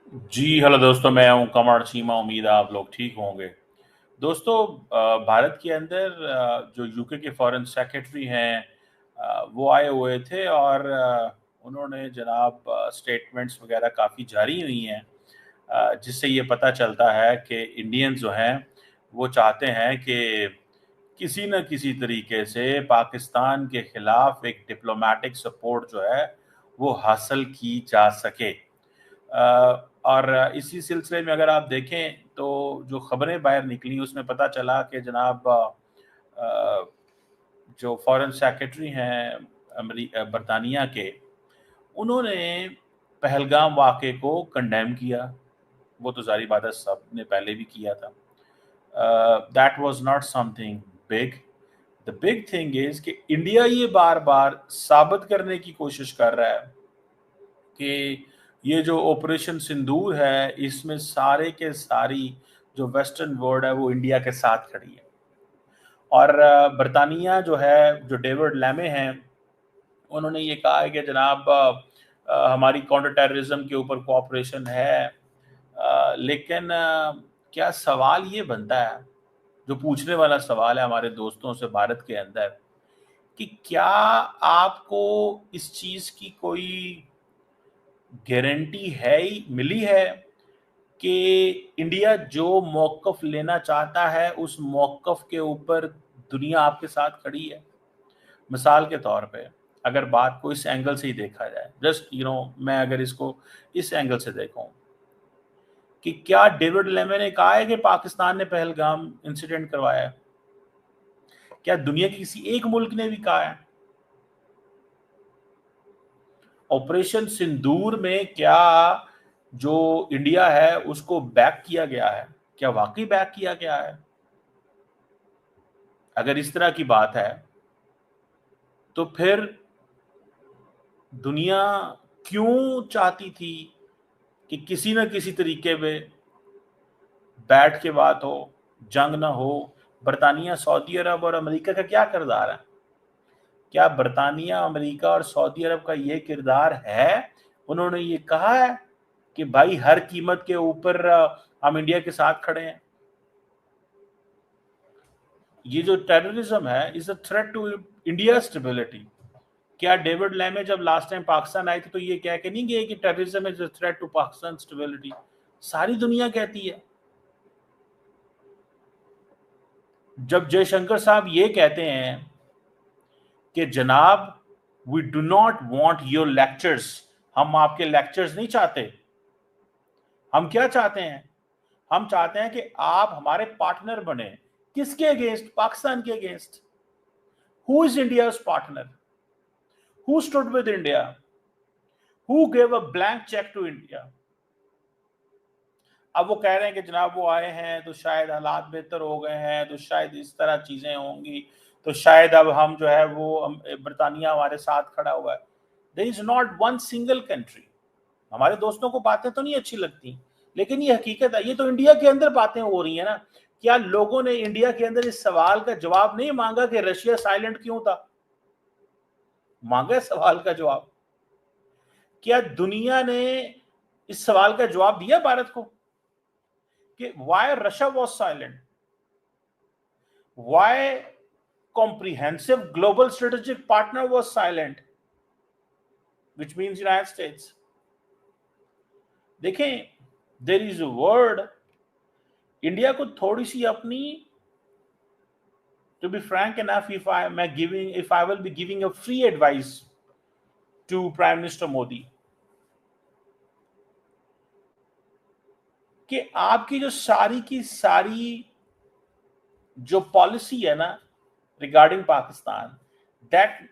जी, hello दोस्तों, मैं हूँ कमर चीमा। उम्मीद है आप लोग ठीक होंगे। दोस्तों, भारत के अंदर जो यूके के फॉरेन सेक्रेटरी हैं, वो आए हुए थे और उन्होंने जनाब स्टेटमेंट्स वगैरह काफ़ी जारी हुई हैं, जिससे ये पता चलता है कि इंडियंस जो हैं वो चाहते हैं कि किसी न किसी तरीके से पाकिस्तान के खिलाफ एक डिप्लोमेटिक सपोर्ट जो है वो हासिल की जा सके। और इसी सिलसिले में अगर आप देखें तो जो खबरें बाहर निकली उसमें पता चला कि जनाब जो फॉरेन सेक्रेटरी हैं बरतानिया के, उन्होंने पहलगाम वाक़े को कंडेम किया। वो तो ज़ाहिर बात है, सब ने पहले भी किया था। That was not something big. The big thing is कि इंडिया ये बार-बार साबित करने की कोशिश कर रहा है कि ये जो ऑपरेशन सिंदूर है, इसमें सारे के सारी जो वेस्टर्न वर्ल्ड है वो इंडिया के साथ खड़ी है। और बरतानिया जो है, जो डेविड लैमे हैं, उन्होंने ये कहा है कि जनाब हमारी काउंटर टेररिज्म के ऊपर कोऑपरेशन है। लेकिन क्या सवाल ये बनता है, जो पूछने वाला सवाल है हमारे दोस्तों से भारत के अंदर, कि क्या आपको इस चीज़ की कोई गारंटी है ही मिली है कि इंडिया जो मौक़िफ़ लेना चाहता है उस मौक़िफ़ के ऊपर दुनिया आपके साथ खड़ी है? मिसाल के तौर पे अगर बात को इस एंगल से ही देखा जाए, जस्ट मैं अगर इसको इस एंगल से देखूं कि क्या डेविड लेमे ने कहा है कि पाकिस्तान ने पहलगाम इंसिडेंट करवाया है? क्या दुनिया के किसी एक मुल्क ने भी कहा है? ऑपरेशन सिंदूर में क्या जो इंडिया है उसको बैक किया गया है? क्या वाकई बैक किया गया है? अगर इस तरह की बात है तो फिर दुनिया क्यों चाहती थी कि किसी न किसी तरीके में बैठ के बात हो, जंग ना हो? बरतानिया, सऊदी अरब और अमेरिका का क्या किरदार है? क्या बरतानिया, अमेरिका और सऊदी अरब का ये किरदार है? उन्होंने ये कहा है कि भाई हर कीमत के ऊपर हम इंडिया के साथ खड़े हैं। ये जो टेररिज्म है is a threat to India stability. क्या डेविड लैमे जब लास्ट टाइम पाकिस्तान आए थे तो ये कह के नहीं गए कि terrorism is a threat to Pakistan stability? सारी दुनिया कहती है। जब जयशंकर साहब ये कहते हैं कि जनाब, we do not want your lectures, हम आपके लेक्चर्स नहीं चाहते, हम क्या चाहते हैं? हम चाहते हैं कि आप हमारे पार्टनर बने। किसके अगेंस्ट? पाकिस्तान के against. Who is India's partner? Who stood with India? Who gave a blank cheque to India? अब वो कह रहे हैं कि जनाब वो आए हैं तो शायद हालात बेहतर हो गए हैं, तो शायद इस तरह चीजें होंगी, तो शायद अब हम जो है वो बरतानिया हमारे साथ खड़ा हुआ है। There is not one single country. हमारे दोस्तों को बातें तो नहीं अच्छी लगती, लेकिन ये हकीकत है। ये तो इंडिया के अंदर बातें हो रही है ना। क्या लोगों ने इंडिया के अंदर इस सवाल का जवाब नहीं मांगा कि रशिया साइलेंट क्यों था? मांगा सवाल का जवाब? क्या दुनिया ने इस सवाल का जवाब दिया भारत को कि why Russia was silent? Why comprehensive global strategic partner was silent, which means United States? देखें, there is a word, India को थोड़ी सी अपनी, to be frank enough, if I will be giving a free advice to Prime Minister Modi, कि आपकी जो सारी की सारी जो पॉलिसी है ना regarding Pakistan, that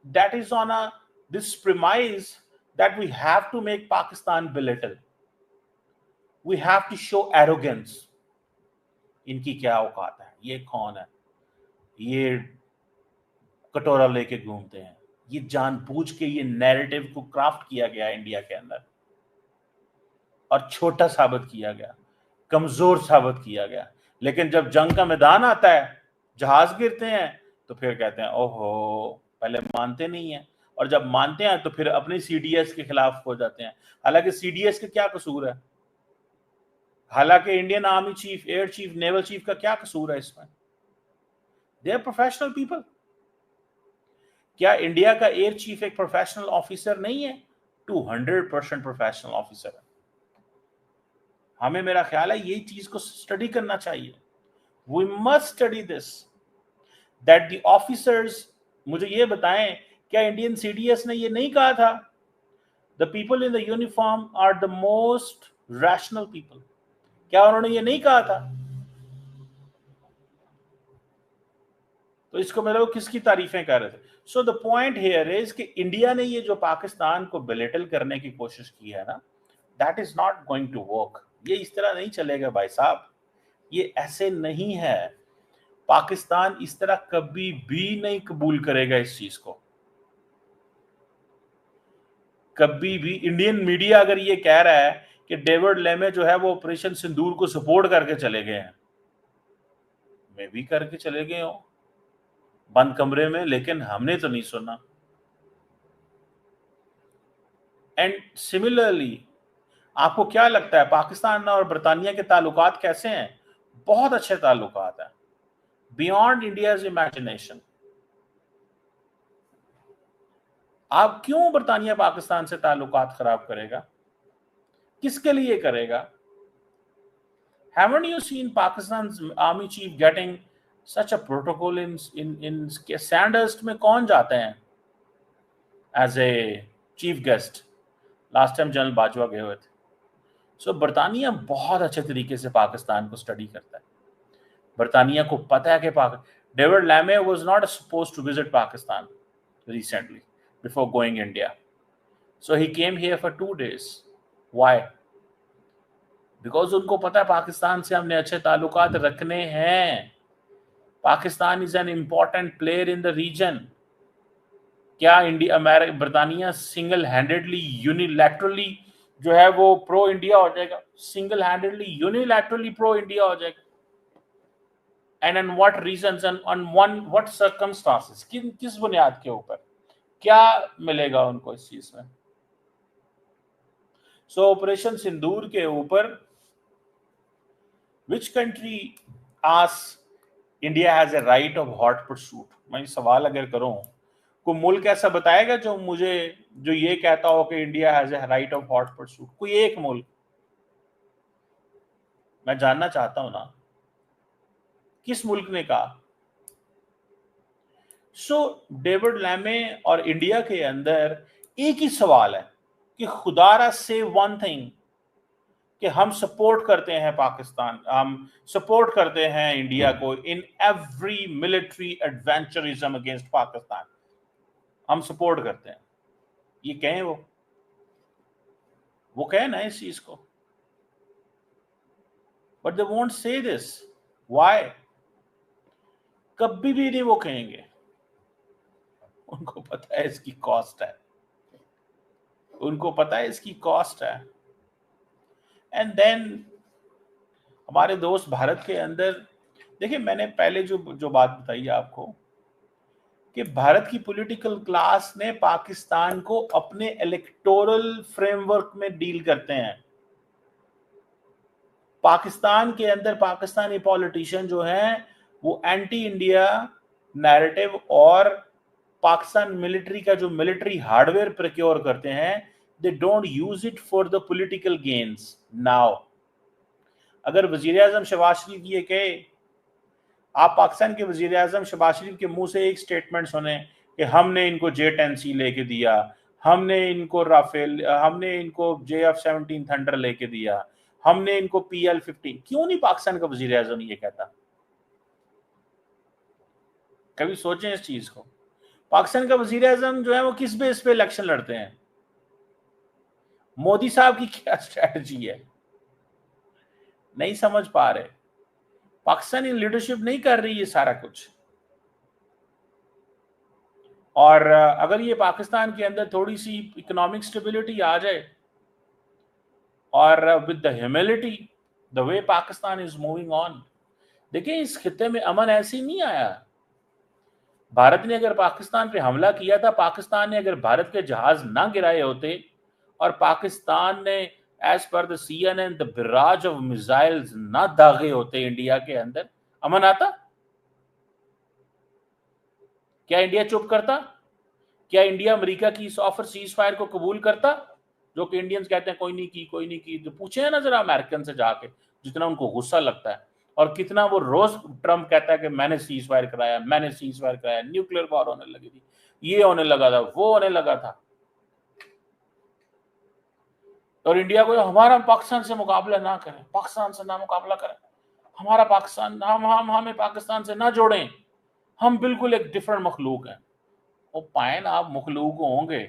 that is on a this premise that we have to make Pakistan belittle. We have to show arrogance. इनकी क्या औकात है, ये कौन है, ये कटोरा लेके घूमते हैं। ये जानबूझ के ये नैरेटिव को क्राफ्ट किया गया इंडिया के अंदर और छोटा साबित किया गया, कमजोर साबित किया गया। लेकिन जब जंग का मैदान आता है, जहाज गिरते हैं, तो फिर कहते हैं ओहो, पहले मानते नहीं है। और जब मानते हैं तो फिर अपने सीडीएस के खिलाफ हो जाते हैं। हालांकि सीडीएस का क्या कसूर है? हालांकि Indian army chief, air chief, naval chief का क्या कसूर है इसमें? They are professional people. क्या इंडिया का एयर चीफ एक प्रोफेशनल ऑफिसर नहीं है? 200% प्रोफेशनल ऑफिसर है। हमें, मेरा ख्याल है, ये चीज को स्टडी करना चाहिए। We must study this, that the officers, मुझे ये बताएं, क्या इंडियन सीडीएस ने ये नहीं कहा था the people in the uniform are the most rational people? क्या उन्होंने ये नहीं कहा था? तो इसको मतलब किसकी तारीफें कर रहे थे? So the point here is कि इंडिया ने ये जो पाकिस्तान को बिलिटल करने की कोशिश की है ना, that is not going to work. ये इस तरह नहीं चलेगा भाई साहब, ये ऐसे नहीं है। पाकिस्तान इस तरह कभी भी नहीं कबूल करेगा इस चीज को, कभी भी। इंडियन मीडिया अगर ये कह रहा है कि डेविड लेमे जो है वो ऑपरेशन सिंदूर को सपोर्ट करके चले गए हैं, मैं भी करके चले गए हो बंद कमरे में, लेकिन हमने तो नहीं सुना। एंड सिमिलरली, आपको क्या लगता है पाकिस्तान और बरतानिया के ताल्लुकात कैसे हैं? बहुत अच्छे ताल्लुकात हैं, बियॉन्ड इंडियाज इमेजिनेशन। आप क्यों बरतानिया पाकिस्तान से ताल्लुकात खराब करेगा? किसके लिए करेगा? Haven't you seen Pakistan's army chief getting such a protocol in Sandhurst में कौन जाते हैं as a chief guest? Last time general Bajwa गए हुए थे। सो बरतानिया बहुत अच्छे तरीके से पाकिस्तान को स्टडी करता है। बरतानिया को पता है कि डेविड लैमे was not supposed to visit Pakistan recently before going India. So he came here for 2 days. Why? Because उनको पता है पाकिस्तान से हमने अच्छे ताल्लुकात रखने हैं। Pakistan is an important player in the region. क्या इंडिया, अमेरिका, बरतानिया सिंगल हैंडेडली यूनिलैटरली जो है वो प्रो इंडिया हो जाएगा? Single handedly unilaterally pro India हो जाएगा? And on what reasons and on what circumstances, किस बुनियाद के ऊपर? क्या मिलेगा उनको इस चीज में? सो ऑपरेशन सिंदूर के ऊपर Which country asks India has a right of hot pursuit? मैं सवाल अगर करूं, कोई मुल्क ऐसा बताएगा जो मुझे, जो ये कहता हो कि India has a right of hot pursuit? कोई एक मुल्क? मैं जानना चाहता हूं ना, किस मुल्क ने कहा? सो डेविड लैमे और इंडिया के अंदर एक ही सवाल है कि खुदारा से वन थिंग, कि हम सपोर्ट करते हैं पाकिस्तान, हम सपोर्ट करते हैं इंडिया को in every military adventurism against Pakistan. हम सपोर्ट करते हैं, ये कहें, वो कहें ना इस चीज को, but they won't say this. Why? कभी भी नहीं वो कहेंगे, उनको पता है इसकी कॉस्ट है, उनको पता है इसकी कॉस्ट है। एंड देन हमारे दोस्त भारत के अंदर, देखिए मैंने पहले जो बात बताई आपको कि भारत की पॉलिटिकल क्लास ने पाकिस्तान को अपने इलेक्टोरल फ्रेमवर्क में डील करते हैं। पाकिस्तान के अंदर पाकिस्तानी पॉलिटिशियन जो हैं वो एंटी इंडिया नैरेटिव और पाकिस्तान मिलिट्री का जो मिलिट्री हार्डवेयर प्रोक्योर करते हैं, they don't use it for the political gains. Now अगर वजीर आजम शहबाज शरीफ ये कहे, आप पाकिस्तान के वजीर आजम शहबाज शरीफ के मुंह से एक स्टेटमेंट सुने कि हमने इनको J-10C लेके दिया, हमने इनको राफेल, हमने इनको JF-17 थंडर लेके दिया, हमने इनको PL-15, क्यों नहीं पाकिस्तान का वजीर आजम ये कहता? कभी सोचें इस चीज को। पाकिस्तान का वजीर आजम जो है वो किस बेस पे इलेक्शन लड़ते हैं? मोदी साहब की क्या स्ट्रेटजी है? नहीं समझ पा रहे। पाकिस्तानी लीडरशिप नहीं कर रही है सारा कुछ। और अगर ये पाकिस्तान के अंदर थोड़ी सी इकोनॉमिक स्टेबिलिटी आ जाए और with the humility the way Pakistan is moving on, देखिए इस खित्ते में अमन ऐसे ही नहीं आया। भारत ने अगर पाकिस्तान पे हमला किया था, पाकिस्तान ने अगर भारत के जहाज ना गिराए होते और पाकिस्तान ने as per the CNN the barrage of missiles ना दागे होते इंडिया के अंदर, अमन आता? क्या इंडिया चुप करता? क्या इंडिया अमेरिका की इस ऑफर सीज फायर को कबूल करता? जो कि इंडियंस कहते हैं कोई नहीं की, कोई नहीं की। तो पूछे ना जरा अमेरिकन से जाके, जितना उनको गुस्सा लगता है और कितना वो रोज ट्रम्प कहता है कि मैंने सीज फायर कराया, मैंने सीज फायर कराया, न्यूक्लियर वॉर होने लगी थी, ये होने लगा था, वो होने लगा था। और इंडिया को हमारा पाकिस्तान से मुकाबला ना करें, पाकिस्तान से ना मुकाबला करें, हमारा पाकिस्तान, हम हमें पाकिस्तान से ना जोड़ें, हम बिल्कुल एक डिफरेंट मखलूक हैं। वो पायन आप मखलूक होंगे,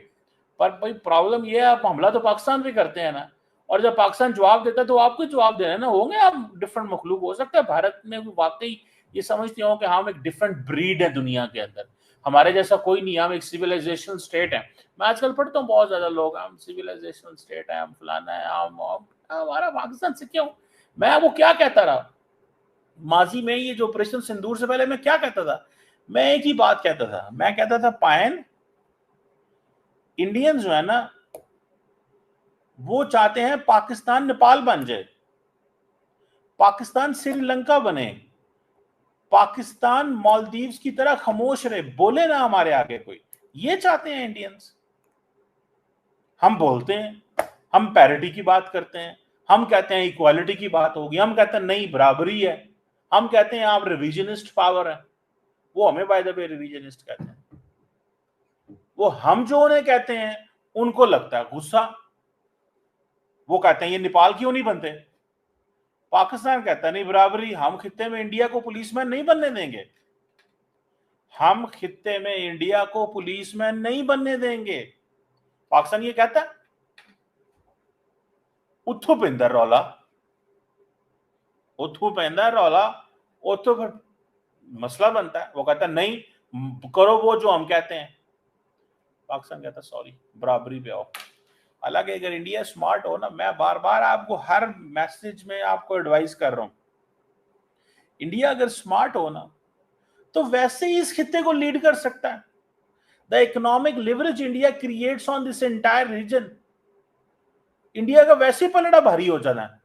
पर भाई प्रॉब्लम ये है आप हमला तो पाकिस्तान भी करते हैं ना, और जब पाकिस्तान जवाब देता है तो आपको जवाब देना है ना। होंगे आप डिफरेंट मखलूक, हो सकता है भारत में वाकई ये समझते हो कि हम एक डिफरेंट ब्रीड है दुनिया के अंदर, हमारे जैसा कोई नहीं, हम एक सिविलाइजेशन स्टेट है। मैं आजकल पढ़ता हूँ बहुत ज्यादा लोग, हम सिविलाइजेशन स्टेट है, हम फलाना है, हम हमारा पाकिस्तान से क्यों? मैं वो क्या कहता रहा माजी में, ये जो ऑपरेशन सिंदूर से पहले मैं क्या कहता था? मैं एक ही बात कहता था, मैं कहता था पायन, इंडियंस जो है ना वो चाहते हैं पाकिस्तान नेपाल बन जाए, पाकिस्तान श्रीलंका बने, पाकिस्तान मालदीव्स की तरह खामोश रहे, बोले ना हमारे आगे कोई, ये चाहते हैं इंडियंस। हम बोलते हैं, हम पैरिटी की बात करते हैं, हम कहते हैं इक्वालिटी की बात होगी, हम कहते हैं नहीं बराबरी है, हम कहते हैं आप रिविजनिस्ट पावर है, वो हमें बाय द वे रिविजनिस्ट कहते हैं। वो हम जो उन्हें कहते हैं उनको लगता है गुस्सा, वो कहते हैं ये नेपाल क्यों नहीं बनते? पाकिस्तान कहता है नहीं बराबरी, हम खित्ते में इंडिया को पुलिसमैन नहीं बनने देंगे, हम खित्ते में इंडिया को पुलिसमैन नहीं बनने देंगे। पाकिस्तान ये कहता है, उथू पिंदर रौला, उथू पेंदा रौला, उथू फिर मसला बनता है। वो कहता है नहीं करो वो जो हम कहते हैं, पाकिस्तान कहता है सॉरी बराबरी पे आओ। हालांकि अगर इंडिया स्मार्ट हो ना, मैं बार बार आपको हर मैसेज में आपको एडवाइस कर रहा हूं, इंडिया अगर स्मार्ट हो ना तो वैसे ही इस खित्ते को लीड कर सकता है। The economic leverage India creates on this entire reason, India का वैसे ही पलड़ा भारी हो जाना है।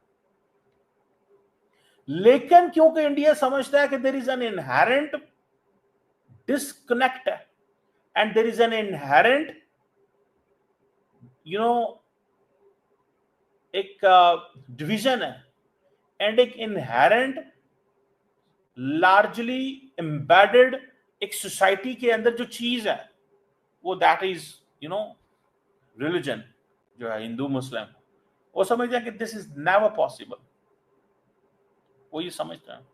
लेकिन क्योंकि इंडिया समझता है कि there is an inherent disconnect and there is an inherent एक डिवीजन है एंड एक इनहेरेंट लार्जली एम्बेडेड एक सोसाइटी के अंदर जो चीज है वो दैट इज रिलीजन, जो है हिंदू मुस्लिम, वो समझते हैं कि दिस इज नेवर पॉसिबल, वो ये समझते हैं।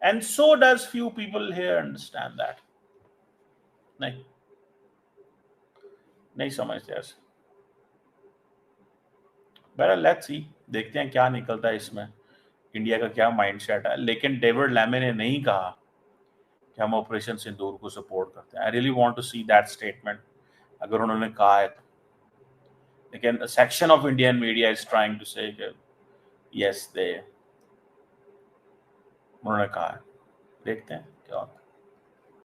And so does few people here understand that. नहीं नहीं समझते ऐसे। बहरहाल लेट्स सी, देखते हैं क्या निकलता है इसमें, इंडिया का क्या माइंडसेट है। लेकिन डेविड लैमे ने नहीं कहा कि हम ऑपरेशन सिंदूर को सपोर्ट करते हैं। I really want to see that statement, अगर उन्होंने कहा है। लेकिन section of Indian media is trying to say yes they, उन्होंने कहा है। देखते हैं क्या होता है।